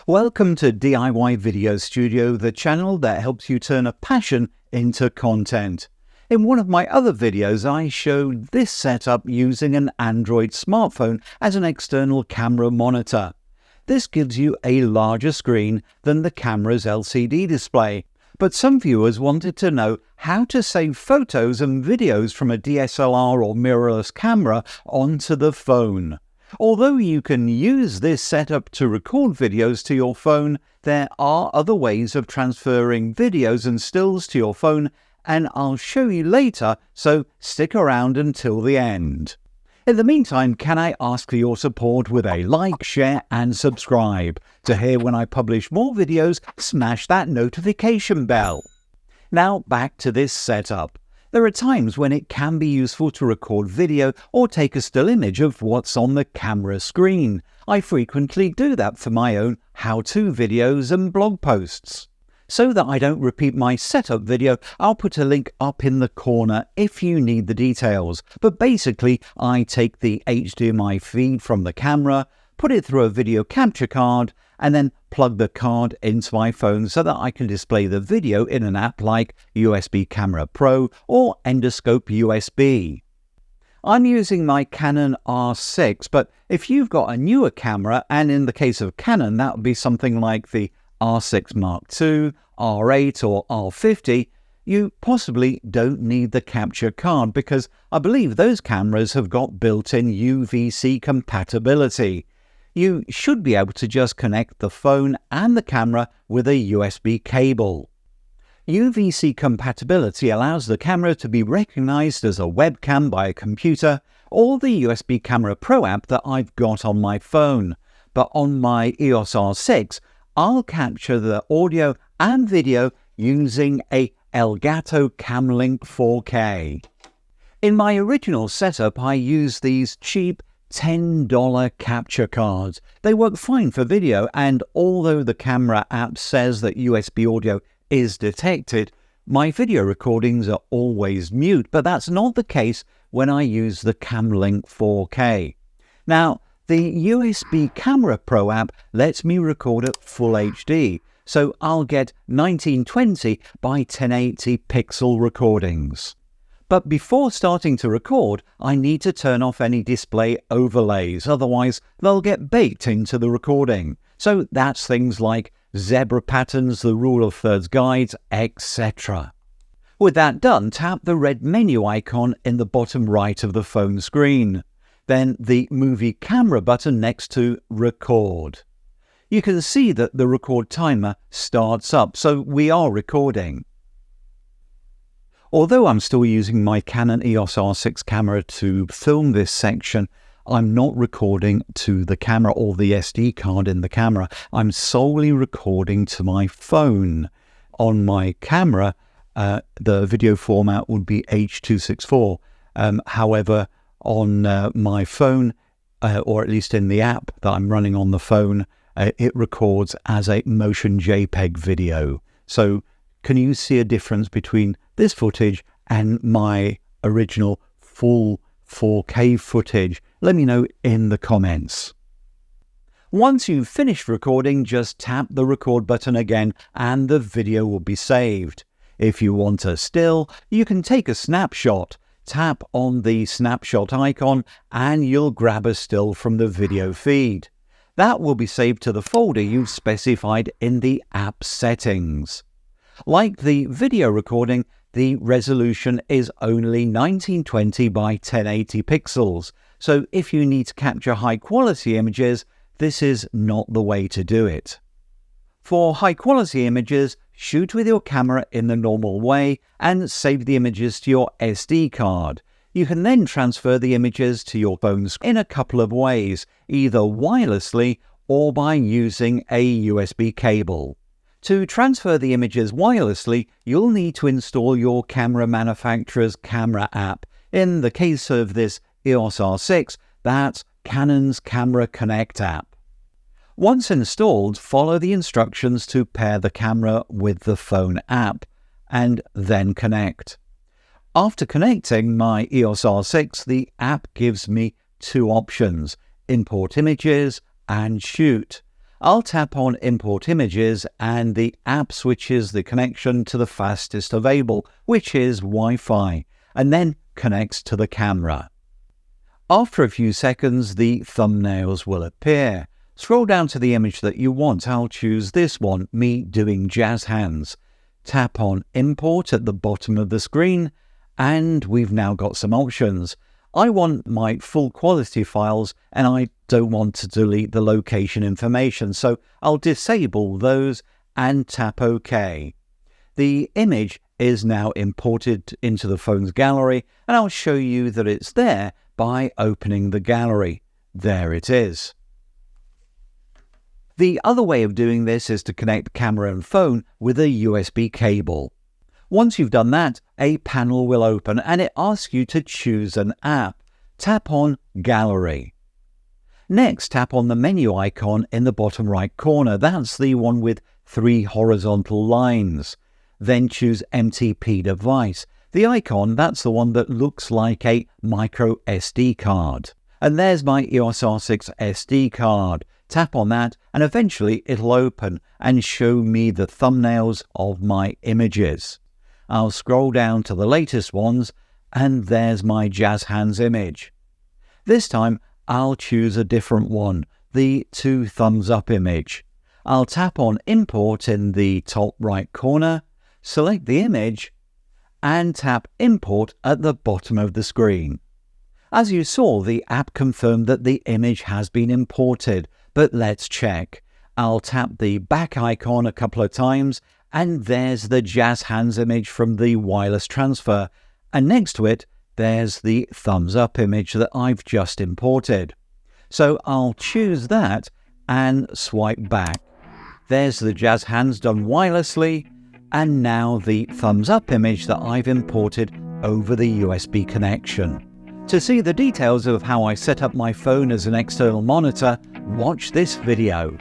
Welcome to DIY Video Studio, the channel that helps you turn a passion into content. In one of my other videos, I showed this setup using an Android smartphone as an external camera monitor. This gives you a larger screen than the camera's LCD display. But some viewers wanted to know how to save photos and videos from a DSLR or mirrorless camera onto the phone. Although you can use this setup to record videos to your phone, there are other ways of transferring videos and stills to your phone, and I'll show you later, so stick around until the end. In the meantime, can I ask for your support with a like, share and subscribe? To hear when I publish more videos, smash that notification bell. Now back to this setup. There are times when it can be useful to record video or take a still image of what's on the camera screen. I frequently do that for my own how-to videos and blog posts. So that I don't repeat my setup video, I'll put a link up in the corner if you need the details. But basically, I take the HDMI feed from the camera, put it through a video capture card, and then plug the card into my phone so that I can display the video in an app like USB Camera Pro or Endoscope USB. I'm using my Canon R6, but if you've got a newer camera, and in the case of Canon that would be something like the R6 Mark II, R8 or R50, you possibly don't need the capture card because I believe those cameras have got built-in UVC compatibility. You should be able to just connect the phone and the camera with a USB cable. UVC compatibility allows the camera to be recognized as a webcam by a computer or the USB Camera Pro app that I've got on my phone. But on my EOS R6, I'll capture the audio and video using a Elgato Camlink 4K. In my original setup, I used these cheap $10 capture cards. They work fine for video, and although the camera app says that USB audio is detected, my video recordings are always mute, but that's not the case when I use the Camlink 4K. Now, the USB Camera Pro app lets me record at Full HD, so I'll get 1920 by 1080 pixel recordings. But before starting to record, I need to turn off any display overlays, otherwise they'll get baked into the recording. So that's things like zebra patterns, the rule of thirds guides, etc. With that done, tap the red menu icon in the bottom right of the phone screen. Then the movie camera button next to record. You can see that the record timer starts up, so we are recording. Although I'm still using my Canon EOS R6 camera to film this section, I'm not recording to the camera or the SD card in the camera. I'm solely recording to my phone. On my camera, the video format would be H.264. However, on my phone, or at least in the app that I'm running on the phone, it records as a motion JPEG video. So can you see a difference between this footage and my original full 4K footage? Let me know in the comments. Once you've finished recording, just tap the record button again and the video will be saved. If you want a still, you can take a snapshot. Tap on the snapshot icon and you'll grab a still from the video feed. That will be saved to the folder you've specified in the app settings. Like the video recording, the resolution is only 1920 by 1080 pixels, so if you need to capture high-quality images, this is not the way to do it. For high-quality images, shoot with your camera in the normal way and save the images to your SD card. You can then transfer the images to your phone in a couple of ways, either wirelessly or by using a USB cable. To transfer the images wirelessly, you'll need to install your camera manufacturer's camera app. In the case of this EOS R6, that's Canon's Camera Connect app. Once installed, follow the instructions to pair the camera with the phone app, and then connect. After connecting my EOS R6, the app gives me two options: import images and shoot. I'll tap on Import Images and the app switches the connection to the fastest available, which is Wi-Fi, and then connects to the camera. After a few seconds, the thumbnails will appear. Scroll down to the image that you want. I'll choose this one, me doing jazz hands. Tap on Import at the bottom of the screen, and we've now got some options. I want my full quality files and I don't want to delete the location information, so I'll disable those and tap OK. The image is now imported into the phone's gallery, and I'll show you that it's there by opening the gallery. There it is. The other way of doing this is to connect camera and phone with a USB cable. Once you've done that, a panel will open and it asks you to choose an app. Tap on Gallery. Next, tap on the menu icon in the bottom right corner. That's the one with 3 horizontal lines. Then choose MTP device. The icon, that's the one that looks like a micro SD card. And there's my EOS R6 SD card. Tap on that and eventually it'll open and show me the thumbnails of my images. I'll scroll down to the latest ones and there's my jazz hands image. This time I'll choose a different one, the 2 thumbs up image. I'll tap on Import in the top right corner, select the image and tap Import at the bottom of the screen. As you saw, the app confirmed that the image has been imported, but let's check. I'll tap the back icon a couple of times and there's the jazz hands image from the wireless transfer, and next to it there's the thumbs up image that I've just imported. So I'll choose that and swipe back. There's the jazz hands done wirelessly, and now the thumbs up image that I've imported over the USB connection. To see the details of how I set up my phone as an external monitor, watch this video.